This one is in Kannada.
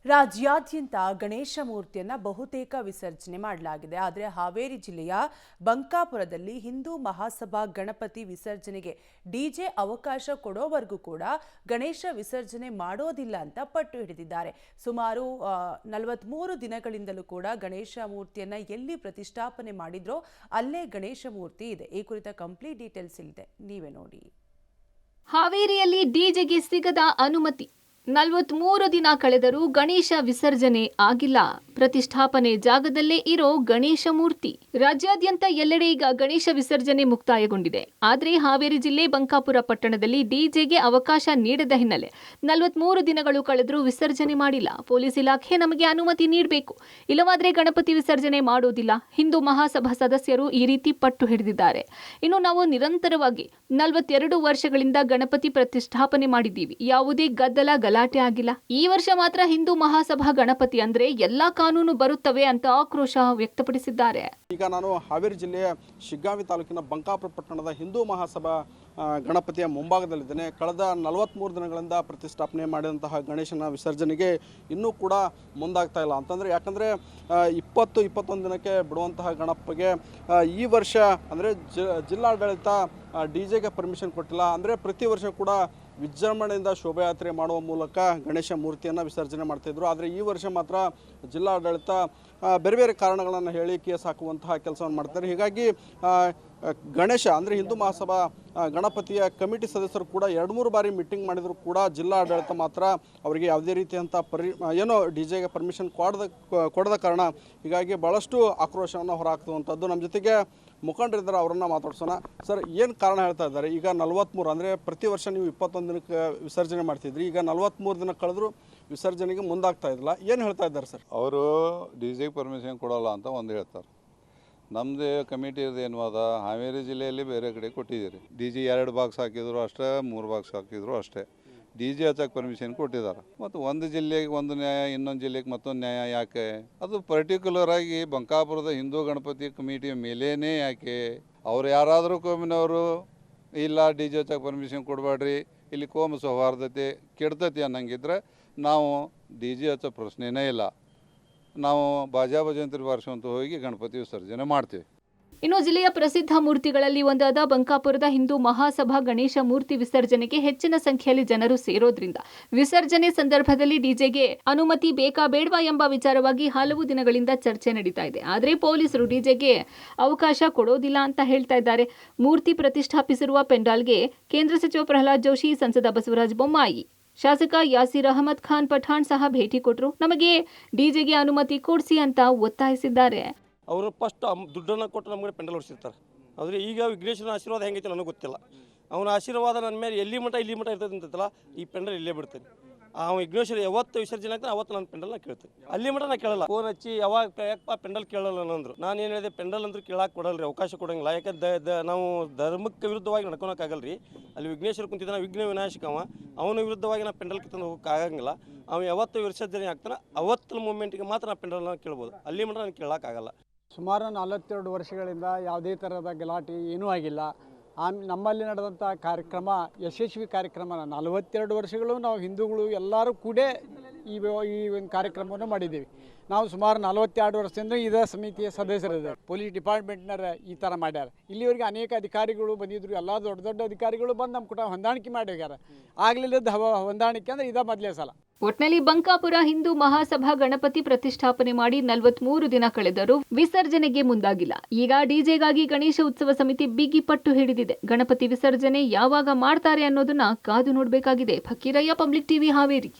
ರಾಜ್ಯಾದ್ಯಂತ ಗಣೇಶ ಮೂರ್ತಿಯನ್ನು ಬಹುತೇಕ ವಿಸರ್ಜನೆ ಮಾಡಲಾಗಿದೆ. ಆದರೆ ಹಾವೇರಿ ಜಿಲ್ಲೆಯ ಬಂಕಾಪುರದಲ್ಲಿ ಹಿಂದೂ ಮಹಾಸಭಾ ಗಣಪತಿ ವಿಸರ್ಜನೆಗೆ ಡಿಜೆ ಅವಕಾಶ ಕೊಡೋವರೆಗೂ ಕೂಡ ಗಣೇಶ ವಿಸರ್ಜನೆ ಮಾಡೋದಿಲ್ಲ ಅಂತ ಪಟ್ಟು ಹಿಡಿದಿದ್ದಾರೆ. ಸುಮಾರು 43 ದಿನಗಳಿಂದಲೂ ಕೂಡ ಗಣೇಶ ಮೂರ್ತಿಯನ್ನು ಎಲ್ಲಿ ಪ್ರತಿಷ್ಠಾಪನೆ ಮಾಡಿದ್ರೋ ಅಲ್ಲೇ ಗಣೇಶ ಮೂರ್ತಿ ಇದೆ. ಈ ಕುರಿತ ಕಂಪ್ಲೀಟ್ ಡೀಟೇಲ್ಸ್ ಇಲ್ಲಿದೆ, ನೀವೇ ನೋಡಿ. ಹಾವೇರಿಯಲ್ಲಿ ಡಿಜೆಗೆ ಸಿಗದ ಅನುಮತಿ. 43 ದಿನ ಕಳೆದರೂ ಗಣೇಶ ವಿಸರ್ಜನೆ ಆಗಿಲ್ಲ. ಪ್ರತಿಷ್ಠಾಪನೆ ಜಾಗದಲ್ಲೇ ಇರೋ ಗಣೇಶ ಮೂರ್ತಿ. ರಾಜ್ಯಾದ್ಯಂತ ಎಲ್ಲೆಡೆ ಈಗ ಗಣೇಶ ವಿಸರ್ಜನೆ ಮುಕ್ತಾಯಗೊಂಡಿದೆ. ಆದರೆ ಹಾವೇರಿ ಜಿಲ್ಲೆ ಬಂಕಾಪುರ ಪಟ್ಟಣದಲ್ಲಿ ಡಿಜೆಗೆ ಅವಕಾಶ ನೀಡದ ಹಿನ್ನೆಲೆ 43 ದಿನಗಳು ಕಳೆದರೂ ವಿಸರ್ಜನೆ ಮಾಡಿಲ್ಲ. ಪೊಲೀಸ್ ಇಲಾಖೆ ನಮಗೆ ಅನುಮತಿ ನೀಡಬೇಕು, ಇಲ್ಲವಾದ್ರೆ ಗಣಪತಿ ವಿಸರ್ಜನೆ ಮಾಡೋದಿಲ್ಲ. ಹಿಂದೂ ಮಹಾಸಭಾ ಸದಸ್ಯರು ಈ ರೀತಿ ಪಟ್ಟು ಹಿಡಿದಿದ್ದಾರೆ. ಇನ್ನು ನಾವು ನಿರಂತರವಾಗಿ 42 ವರ್ಷಗಳಿಂದ ಗಣಪತಿ ಪ್ರತಿಷ್ಠಾಪನೆ ಮಾಡಿದ್ದೀವಿ. ಯಾವುದೇ ಗದ್ದಲ ಗಲಾಟೆ ಆಗಿಲ್ಲ. ಈ ವರ್ಷ ಮಾತ್ರ ಹಿಂದೂ ಮಹಾಸಭಾ ಗಣಪತಿ ಅಂದ್ರೆ ಎಲ್ಲಾ ಕಾನೂನು ಬರುತ್ತವೆ ಅಂತ ಆಕ್ರೋಶ ವ್ಯಕ್ತಪಡಿಸಿದ್ದಾರೆ. ಈಗ ನಾನು ಹಾವೇರಿ ಜಿಲ್ಲೆಯ ಶಿಗ್ಗಾಂವಿ ತಾಲೂಕಿನ ಬಂಕಾಪುರ ಪಟ್ಟಣದ ಹಿಂದೂ ಮಹಾಸಭಾ ಗಣಪತಿಯ ಮುಂಭಾಗದಲ್ಲಿದ್ದೇನೆ. ಕಳೆದ 43 ದಿನಗಳಿಂದ ಪ್ರತಿಷ್ಠಾಪನೆ ಮಾಡಿದಂತಹ ಗಣೇಶನ ವಿಸರ್ಜನೆಗೆ ಇನ್ನೂ ಕೂಡ ಮುಂದಾಗ್ತಾ ಇಲ್ಲ ಅಂತಂದರೆ, ಯಾಕಂದರೆ 20-21 ದಿನಕ್ಕೆ ಬಿಡುವಂತಹ ಗಣಪಗೆ ಈ ವರ್ಷ ಅಂದರೆ ಜಿಲ್ಲಾಡಳಿತ ಡಿಜೆಗೆ ಪರ್ಮಿಷನ್ ಕೊಟ್ಟಿಲ್ಲ. ಅಂದರೆ ಪ್ರತಿ ವರ್ಷ ಕೂಡ ವಿಜೃಂಭಣೆಯಿಂದ ಶೋಭಾಯಾತ್ರೆ ಮಾಡುವ ಮೂಲಕ ಗಣೇಶ ಮೂರ್ತಿಯನ್ನು ವಿಸರ್ಜನೆ ಮಾಡ್ತಾಯಿದ್ರು. ಆದರೆ ಈ ವರ್ಷ ಮಾತ್ರ ಜಿಲ್ಲಾಡಳಿತ ಬೇರೆ ಬೇರೆ ಕಾರಣಗಳನ್ನು ಹೇಳಿ ಕೇಸ್ ಹಾಕುವಂತಹ ಕೆಲಸವನ್ನು ಮಾಡ್ತಾರೆ. ಹೀಗಾಗಿ ಗಣೇಶ ಅಂದರೆ ಹಿಂದೂ ಮಹಾಸಭಾ ಗಣಪತಿಯ ಕಮಿಟಿ ಸದಸ್ಯರು ಕೂಡ 2-3 ಬಾರಿ ಮೀಟಿಂಗ್ ಮಾಡಿದರೂ ಕೂಡ ಜಿಲ್ಲಾಡಳಿತ ಮಾತ್ರ ಅವರಿಗೆ ಯಾವುದೇ ರೀತಿಯಂಥ ಏನೋ ಡಿಜೆಗೆ ಪರ್ಮಿಷನ್ ಕೊಡದ ಕಾರಣ ಹೀಗಾಗಿ ಭಾಳಷ್ಟು ಆಕ್ರೋಶವನ್ನು ಹೊರಹಾಕ್ತುವಂಥದ್ದು. ನಮ್ಮ ಜೊತೆಗೆ ಮುಖಂಡರಿದ್ದಾರೆ, ಅವರನ್ನು ಮಾತಾಡ್ಸೋಣ. ಸರ್, ಏನು ಕಾರಣ ಹೇಳ್ತಾ ಇದ್ದಾರೆ? ಈಗ 43 ಅಂದರೆ ಪ್ರತಿ ವರ್ಷ ನೀವು 21 ದಿನಕ್ಕೆ ವಿಸರ್ಜನೆ ಮಾಡ್ತಿದ್ರಿ, ಈಗ 43 ದಿನ ಕಳೆದರೂ ವಿಸರ್ಜನೆಗೆ ಮುಂದಾಗ್ತಾ ಇದ್ದಿಲ್ಲ, ಏನು ಹೇಳ್ತಾ ಇದ್ದಾರೆ ಸರ್? ಅವರು ಡಿಜೆಗೆ ಪರ್ಮಿಷನ್ ಕೊಡೋಲ್ಲ ಅಂತ ಒಂದು ಹೇಳ್ತಾರೆ. ನಮ್ಮದು ಕಮಿಟಿ ಏನು ಅದ, ಹಾವೇರಿ ಜಿಲ್ಲೆಯಲ್ಲಿ ಬೇರೆ ಕಡೆ ಕೊಟ್ಟಿದ್ದೀರಿ. ಡಿ.ಜೆ 2 ಬಾಕ್ಸ್ ಹಾಕಿದ್ರು ಅಷ್ಟೇ, 3 ಬಾಕ್ಸ್ ಹಾಕಿದ್ರು ಅಷ್ಟೇ. ಡಿ.ಜೆ ಹಚ್ಚಕ್ಕೆ ಪರ್ಮಿಷನ್ ಕೊಟ್ಟಿದ್ದಾರೆ. ಮತ್ತು ಒಂದು ಜಿಲ್ಲೆಗೆ ಒಂದು ನ್ಯಾಯ, ಇನ್ನೊಂದು ಜಿಲ್ಲೆಗೆ ಮತ್ತೊಂದು ನ್ಯಾಯ ಯಾಕೆ? ಅದು ಪರ್ಟಿಕ್ಯುಲರ್ ಆಗಿ ಬಂಕಾಪುರದ ಹಿಂದೂ ಗಣಪತಿ ಕಮಿಟಿಯ ಮೇಲೇ ಯಾಕೆ? ಅವ್ರು ಯಾರಾದರೂ ಕೋಮಿನವರು ಇಲ್ಲ ಡಿ.ಜೆ ಹಚ್ಚಕ್ಕೆ ಪರ್ಮಿಷನ್ ಕೊಡಬೇಡ್ರಿ, ಇಲ್ಲಿ ಕೋಮ ಸೌಹಾರ್ದತೆ ಕೆಡ್ತತಿ ಅನ್ನಂಗಿದ್ರೆ ನಾವು ಡಿ.ಜೆ ಹಚ್ಚೋ ಪ್ರಶ್ನೆನೇ ಇಲ್ಲ. ನಾವು ಬಾಜಾ ಭಜಂತ್ರಿ ಬಾರಿಸುವಂತ ಹೋಗಿ ಗಣಪತಿ ವಿಸರ್ಜನೆ ಮಾಡ್ತೀವಿ. ಇನ್ನು ಜಿಲ್ಲೆಯ ಪ್ರಸಿದ್ಧ ಮೂರ್ತಿಗಳಲ್ಲಿ ಒಂದಾದ ಬಂಕಾಪುರದ ಹಿಂದೂ ಮಹಾಸಭಾ ಗಣೇಶ ಮೂರ್ತಿ ವಿಸರ್ಜನೆಗೆ ಹೆಚ್ಚಿನ ಸಂಖ್ಯೆಯಲ್ಲಿ ಜನರು ಸೇರೋದ್ರಿಂದ ವಿಸರ್ಜನೆ ಸಂದರ್ಭದಲ್ಲಿ ಡಿಜೆಗೆ ಅನುಮತಿ ಬೇಕಾ ಬೇಡವಾ ಎಂಬ ವಿಚಾರವಾಗಿ ಹಲವು ದಿನಗಳಿಂದ ಚರ್ಚೆ ನಡೀತಾ ಇದೆ. ಆದರೆ ಪೊಲೀಸರು ಡಿಜೆಗೆ ಅವಕಾಶ ಕೊಡೋದಿಲ್ಲ ಅಂತ ಹೇಳ್ತಾ ಇದ್ದಾರೆ. ಮೂರ್ತಿ ಪ್ರತಿಷ್ಠಾಪಿಸಿರುವ ಪೆಂಡಾಲ್ಗೆ ಕೇಂದ್ರ ಸಚಿವ ಪ್ರಹ್ಲಾದ್ ಜೋಶಿ, ಸಂಸದ ಬಸವರಾಜ ಬೊಮ್ಮಾಯಿ, ಶಾಸಕ ಯಾಸೀರ್ ಅಹಮದ್ ಖಾನ್ ಪಠಾಣ್ ಸಹ ಭೇಟಿ ಕೊಟ್ಟರು. ನಮಗೆ ಡಿಜೆಗೆ ಅನುಮತಿ ಕೊಡಿಸಿ ಅಂತ ಒತ್ತಾಯಿಸಿದ್ದಾರೆ. ಅವರು ಫಸ್ಟ್ ದುಡ್ಡನ್ನು ಕೊಟ್ಟು ನಮಗೆ ಪೆಂಡಲ್ ಹೊಡಿಸಿರ್ತಾರೆ. ಆದರೆ ಈಗ ವಿಘ್ನೇಶ್ವರನ ಆಶೀರ್ವಾದ ಹೆಂಗೈತೆ ನನಗೆ ಗೊತ್ತಿಲ್ಲ. ಅವನ ಆಶೀರ್ವಾದ ನನ್ನ ಮೇಲೆ ಇಲ್ಲಿ ಮಟ್ಟ ಇರ್ತದೆ ಅಂತಲ್ಲ, ಈ ಪೆಂಡಲ್ ಇಲ್ಲೇ ಬಿಡ್ತೇನೆ. ವಿಘ್ನೇಶ್ವರ ಯಾವತ್ತು ವಿಸರ್ಜನೆ ಆಗ್ತಾನೆ ಅವತ್ತು ನಾನು ಪೆಂಡಲ್ನ ಕೇಳ್ತೇನೆ. ಅಲ್ಲಿ ಮಟ್ಟ ನಾನು ಕೇಳಲ್ಲ. ಫೋನ್ ಹಚ್ಚಿ ಯಾಕಪ್ಪ ಪೆಂಡಲ್ ಕೇಳಲ್ಲ ಅಂದರು. ನಾನು ಏನು ಹೇಳಿದೆ, ಪೆಂಡಲ್ ಅಂದ್ರೆ ಕೇಳಕ್ಕೆ ಕೊಡಲ್ರಿ, ಅವಕಾಶ ಕೊಡಂಗಿಲ್ಲ. ಯಾಕಂದ್ರೆ ನಾವು ಧರ್ಮಕ್ಕೆ ವಿರುದ್ಧವಾಗಿ ನಡ್ಕೊಳಕ್ಕಾಗಲ್ರಿ. ಅಲ್ಲಿ ವಿಘ್ನೇಶ್ವರ ಕುಂತಿದ್ದಾನೆ, ವಿಘ್ನ ವಿನಾಶಕವ, ಅವನ ವಿರುದ್ಧವಾಗಿ ನಾವು ಪೆಂಡಲ್ ಕಿತ್ತಂದು ಹೋಗೋಕ್ಕಾಗಂಗಿಲ್ಲ. ಅವನು ಯಾವತ್ತು ವಿಸರ್ಜನೆ ಆಗ್ತಾನೆ ಅವತ್ತಿನ ಮೂಮೆಂಟಿಗೆ ಮಾತ್ರ ನಾವು ಪೆಂಡಲ್ನ ಕೇಳ್ಬೋದು. ಅಲ್ಲಿ ಮಟ್ಟ ನಾನು ಕೇಳೋಕ್ಕಾಗಲ್ಲ. ಸುಮಾರು 42 ವರ್ಷಗಳಿಂದ ಯಾವುದೇ ಥರದ ಗಲಾಟೆ ಏನೂ ಆಗಿಲ್ಲ. ನಮ್ಮಲ್ಲಿ ನಡೆದಂಥ ಕಾರ್ಯಕ್ರಮ ಯಶಸ್ವಿ ಕಾರ್ಯಕ್ರಮ. 42 ವರ್ಷಗಳು ನಾವು ಹಿಂದೂಗಳು ಎಲ್ಲರೂ ಕೂಡ ಈ ಒಂದು ಕಾರ್ಯಕ್ರಮವನ್ನು ಮಾಡಿದ್ದೀವಿ. ನಾವು ಸುಮಾರು 42 ವರ್ಷದಿಂದ ಇದೇ ಸಮಿತಿಯ ಸದಸ್ಯರಿದ್ದಾರೆ. ಪೊಲೀಸ್ ಡಿಪಾರ್ಟ್ಮೆಂಟ್ನರ ಈ ಥರ ಮಾಡ್ಯಾರ. ಇಲ್ಲಿವರೆಗೆ ಅನೇಕ ಅಧಿಕಾರಿಗಳು ಬಂದಿದ್ರು, ಎಲ್ಲ ದೊಡ್ಡ ದೊಡ್ಡ ಅಧಿಕಾರಿಗಳು ಬಂದು ನಮ್ಮ ಕೂಡ ಹೊಂದಾಣಿಕೆ ಮಾಡಿ ಹೋಗ್ಯಾರ. ಆಗಲಿಲ್ಲದ ಹೊಂದಾಣಿಕೆ ಅಂದರೆ ಇದೇ ಮೊದಲೇ ಸಲ. ಒಟ್ನಲ್ಲಿ ಬಂಕಾಪುರ ಹಿಂದೂ ಮಹಾಸಭಾ ಗಣಪತಿ ಪ್ರತಿಷ್ಠಾಪನೆ ಮಾಡಿ 43 ದಿನ ಕಳೆದರೂ ವಿಸರ್ಜನೆಗೆ ಮುಂದಾಗಿಲ್ಲ. ಈಗ ಡಿಜೆಗಾಗಿ ಗಣೇಶ ಉತ್ಸವ ಸಮಿತಿ ಬಿಗಿ ಪಟ್ಟು ಹಿಡಿದಿದೆ. ಗಣಪತಿ ವಿಸರ್ಜನೆ ಯಾವಾಗ ಮಾಡ್ತಾರೆ ಅನ್ನೋದನ್ನ ಕಾದು ನೋಡಬೇಕಾಗಿದೆ. Fakirayya, public TV, Haveri.